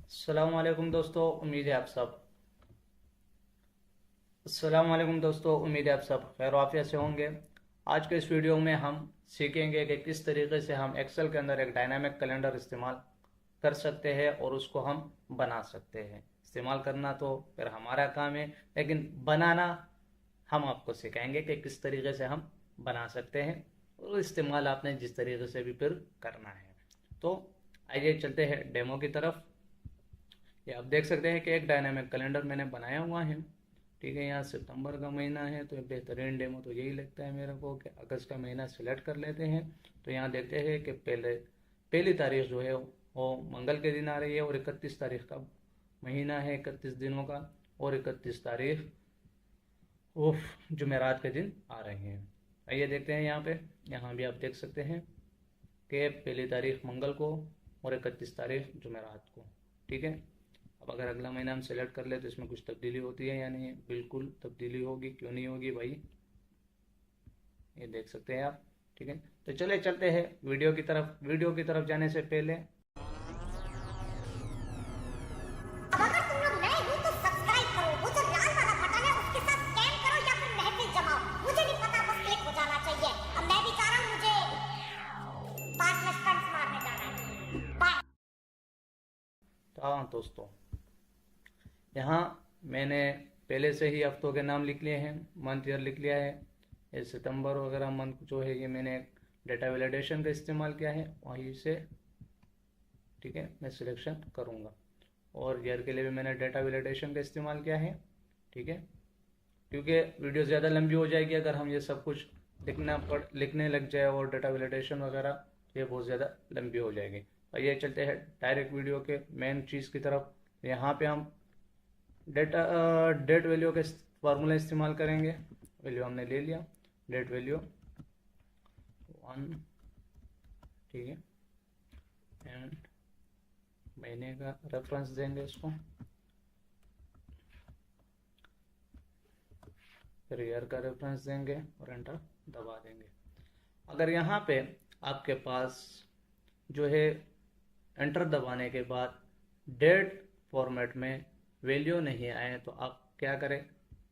अस्सलामुअलैकुम दोस्तों, उम्मीद है आप सब अस्सलामुअलैकुम दोस्तों, उम्मीद है आप सब खैर आफियत से होंगे। आज के इस वीडियो में हम सीखेंगे कि किस तरीके से हम एक्सेल के अंदर एक डायनामिक कैलेंडर इस्तेमाल कर सकते हैं और उसको हम बना सकते हैं। इस्तेमाल करना तो फिर हमारा काम है, लेकिन बनाना हम आपको सिखाएंगे कि किस तरीके से हम बना सकते हैं और इस्तेमाल आपने जिस तरीके से भी फिर करना है। तो आइए चलते हैं डेमो की तरफ। ये आप देख सकते हैं कि एक डायनामिक कैलेंडर मैंने बनाया हुआ है। ठीक है, यहाँ सितंबर का महीना है तो बेहतरीन डेमो तो यही लगता है मेरे को कि अगस्त का महीना सिलेक्ट कर लेते हैं। तो यहाँ देखते हैं कि पहली तारीख जो है वो मंगल के दिन आ रही है और 31 तारीख का महीना है, 31 दिनों का। और 31 तारीख उफ जुमेरात के दिन आ रहे हैं। आइए देखते हैं यहाँ पे। यहाँ भी आप देख सकते हैं कि पहली तारीख मंगल को और 31 तारीख जुमेरात को। ठीक है, अब अगर अगला महीना हम सेलेक्ट कर ले तो इसमें कुछ तब्दीली होती है या नहीं है? बिल्कुल तब्दीली होगी, क्यों नहीं होगी भाई, ये देख सकते हैं आप। ठीक है, तो चले चलते हैं वीडियो की तरफ। वीडियो की तरफ जाने से पहले अब अगर तुम लोग नए हो तो सब्सक्राइब करो, वो जो लाल वाला बटन है उसके साथ स्कैम करो या फिर महफिल जमाओ, मुझे नहीं पता, बस क्लिक हो जाना चाहिए। अब मैं भी चाह रहा हूँ, मुझे पार्क में स्टंट्स मारने जाना है। बाय। तो हाँ दोस्तों, यहाँ मैंने पहले से ही हफ्तों के नाम लिख लिए हैं, मंथ ईयर लिख लिया है। ये सितंबर वगैरह मंथ जो है ये मैंने डेटा वैलिडेशन का इस्तेमाल किया है वहीं से। ठीक है, मैं सिलेक्शन करूँगा। और ईयर के लिए भी मैंने डेटा वैलिडेशन का इस्तेमाल किया है। ठीक है, क्योंकि वीडियो ज़्यादा लंबी हो जाएगी अगर हम ये सब कुछ लिखने लग जाए और डेटा वैलिडेशन वगैरह, ये बहुत ज़्यादा लंबी हो जाएगी। और ये चलते हैं डायरेक्ट वीडियो के मेन चीज़ की तरफ। यहाँ पे हम डेट वैल्यू का फार्मूला इस्तेमाल करेंगे। वैल्यू हमने ले लिया, डेट वैल्यू 1। ठीक है, एंड महीने का रेफरेंस देंगे इसको, फिर ईयर का रेफरेंस देंगे और एंटर दबा देंगे। अगर यहाँ पे आपके पास जो है एंटर दबाने के बाद डेट फॉर्मेट में वैल्यू नहीं आए तो आप क्या करें,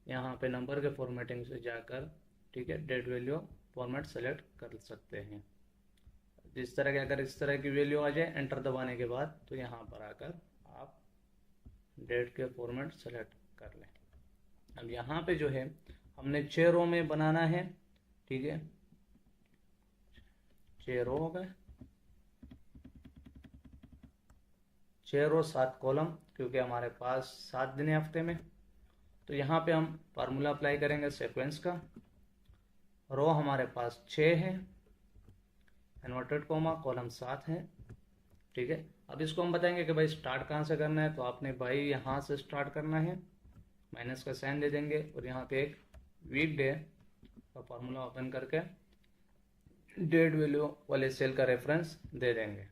यहाँ पे नंबर के फॉर्मेटिंग से जाकर, ठीक है, डेट वैल्यू फॉर्मेट सेलेक्ट कर सकते हैं। जिस तरह के अगर इस तरह की वैल्यू आ जाए एंटर दबाने के बाद तो यहाँ पर आकर आप डेट के फॉर्मेट सेलेक्ट कर लें। अब यहाँ पे जो है हमने 6 रो में बनाना है। ठीक है, 6 रो हो गए, 6 रो 7 कॉलम, क्योंकि हमारे पास 7 दिन है हफ्ते में। तो यहाँ पे हम फार्मूला अप्लाई करेंगे सीक्वेंस का। रो हमारे पास 6 है, इन्वर्टेड कॉमा, कॉलम 7 है। ठीक है, अब इसको हम बताएंगे कि भाई स्टार्ट कहाँ से करना है। तो आपने भाई यहाँ से स्टार्ट करना है, माइनस का साइन दे देंगे और यहाँ पे एक वीक डे का फार्मूला ओपन करके डेट वैल्यू वाले सेल का रेफरेंस दे देंगे,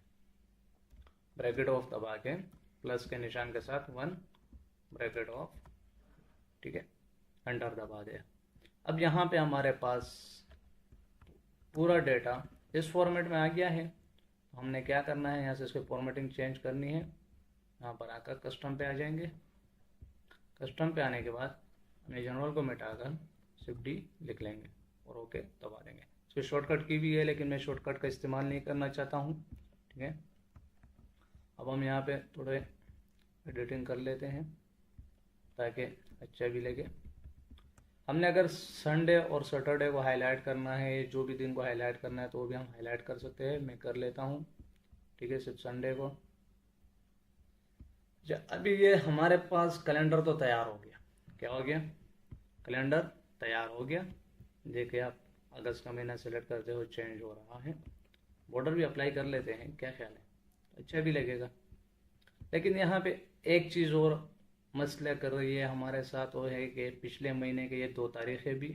ब्रैकेट ऑफ दबा के प्लस के निशान के साथ 1 ब्रैकेट ऑफ। ठीक है, एंटर दबा दे। अब यहाँ पे हमारे पास पूरा डेटा इस फॉर्मेट में आ गया है। तो हमने क्या करना है, यहाँ से इसकी फॉर्मेटिंग चेंज करनी है। यहाँ पर आकर कस्टम पे आ जाएंगे। कस्टम पे आने के बाद हमें जनरल को मिटाकर सिर्फ डी लिख लेंगे और ओके दबा देंगे। इसकी शॉर्टकट की भी है, लेकिन मैं शॉर्टकट का इस्तेमाल नहीं करना चाहता हूँ। ठीक है, अब हम यहाँ पे थोड़े एडिटिंग कर लेते हैं ताकि अच्छा भी लगे। हमने अगर संडे और सैटरडे को हाईलाइट करना है, जो भी दिन को हाईलाइट करना है, तो वो भी हम हाईलाइट कर सकते हैं। मैं कर लेता हूँ। ठीक है, सिर्फ संडे को। अभी ये हमारे पास कैलेंडर तो तैयार हो गया। क्या हो गया? कैलेंडर तैयार हो गया। देखिए आप, अगस्त का महीना सेलेक्ट करते हो, चेंज हो रहा है। बॉर्डर भी अप्लाई कर लेते हैं, क्या ख्याल है? अच्छा भी लगेगा। लेकिन यहाँ पे एक चीज़ और मसला कर रही है हमारे साथ, वो है कि पिछले महीने के ये 2 तारीखें भी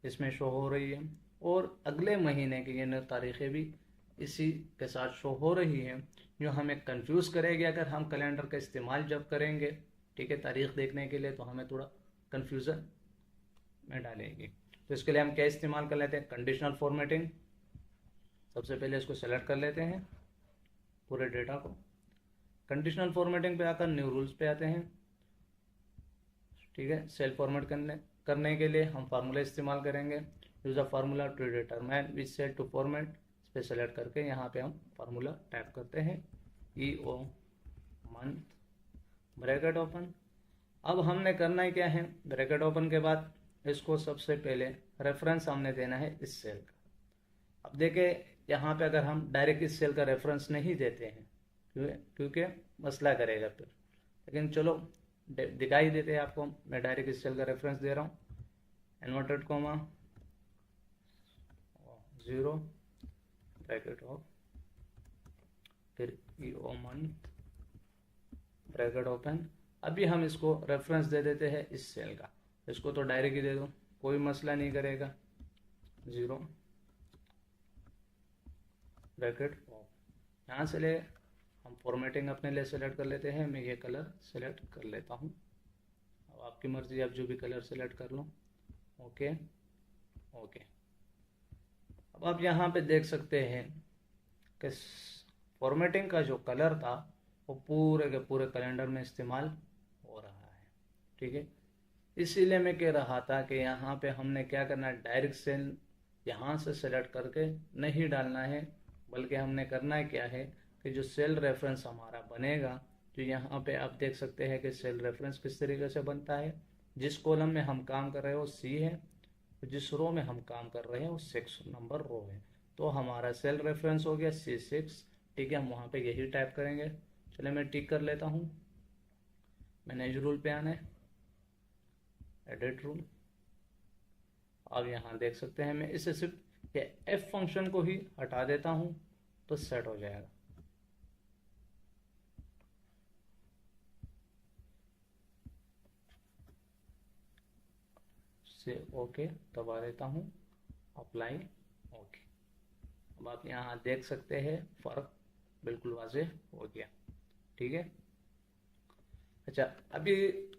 इसमें शो हो रही है और अगले महीने की ये 9 तारीखें भी इसी के साथ शो हो रही है, जो हमें कंफ्यूज करेगी अगर हम कैलेंडर का इस्तेमाल जब करेंगे। ठीक है, तारीख देखने के लिए तो हमें थोड़ा कन्फ्यूज़न में डालेगी। तो इसके लिए हम क्या इस्तेमाल कर लेते हैं, कंडीशनल कंडीशनल फॉर्मेटिंग पे आकर न्यू रूल्स पे आते हैं। ठीक है, सेल फॉर्मेट करने के लिए हम फार्मूला इस्तेमाल करेंगे। Use a formula to determine which cell to format. इस पर सेलेक्ट करके यहाँ पे हम फार्मूला टाइप करते हैं, EO मंथ, ब्रैकेट ओपन। अब हमने करना है क्या है, ब्रैकेट ओपन के बाद इसको सबसे पहले रेफरेंस हमने देना है इस सेल का। अब देखें यहाँ पे अगर हम डायरेक्ट इस सेल का रेफरेंस नहीं देते हैं क्योंकि मसला करेगा फिर, लेकिन चलो दिखाई देते हैं आपको। मैं डायरेक्ट इस सेल का रेफरेंस दे रहा हूँ, इन्वर्टेड कॉमा 0 ब्रैकेट ऑफ, फिर EO मंथ ब्रैकेट ओपन। अभी हम इसको रेफरेंस दे देते हैं इस सेल का। इसको तो डायरेक्ट ही दे दो, कोई मसला नहीं करेगा, 0 ब्रैकेट ऑफ। यहाँ से ले हम फॉर्मेटिंग अपने लिए सेलेक्ट कर लेते हैं। मैं ये कलर सेलेक्ट कर लेता हूँ, अब आपकी मर्जी, आप जो भी कलर सेलेक्ट कर लो। Okay okay. अब आप यहाँ पे देख सकते हैं कि फॉर्मेटिंग का जो कलर था वो पूरे के पूरे कैलेंडर में इस्तेमाल हो रहा है। ठीक है, इसीलिए मैं कह रहा था कि यहाँ पे हमने क्या करना है, डायरेक्ट सेल यहाँ से सेलेक्ट करके नहीं डालना है, बल्कि हमने करना है क्या है कि जो सेल रेफरेंस हमारा बनेगा, जो यहाँ पे आप देख सकते हैं कि सेल रेफरेंस किस तरीके से बनता है। जिस कॉलम में हम काम कर रहे हैं वो C है, जिस रो में हम काम कर रहे हैं वो 6 नंबर रो है। तो हमारा सेल रेफरेंस हो गया C6। ठीक है, हम वहाँ पे यही टाइप करेंगे। चलिए मैं टिक कर लेता हूँ। मैनेज रूल पे आना है, एडिट रूल। अब यहाँ देख सकते हैं मैं इसे सिर्फ ये F फंक्शन को ही हटा देता हूँ तो सेट हो जाएगा। से ओके दबा देता हूँ, अप्लाई ओके। अब आप यहाँ देख सकते हैं फर्क बिल्कुल वाज़ेह हो गया। ठीक है, अच्छा अभी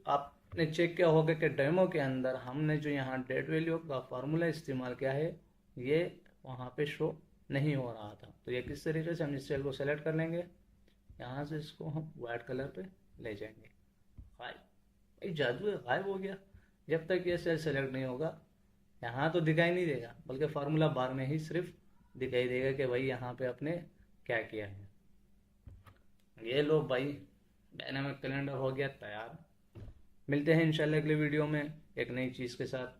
आपने चेक किया होगा कि डेमो के अंदर हमने जो यहाँ डेट वैल्यू का फार्मूला इस्तेमाल किया है ये वहाँ पे शो नहीं हो रहा था। तो ये किस तरीके से, हम इस सेल को सेलेक्ट कर लेंगे, यहाँ से इसको हम वाइट कलर पे ले जाएंगे। गायब, जादू है, गायब हो गया। जब तक ये सेल सेलेक्ट नहीं होगा यहाँ तो दिखाई नहीं देगा, बल्कि फार्मूला बार में ही सिर्फ दिखाई देगा कि भाई यहाँ पे आपने क्या किया है। ये लो भाई, डायनामिक कैलेंडर हो गया तैयार। मिलते हैं इंशाल्लाह अगले वीडियो में एक नई चीज़ के साथ।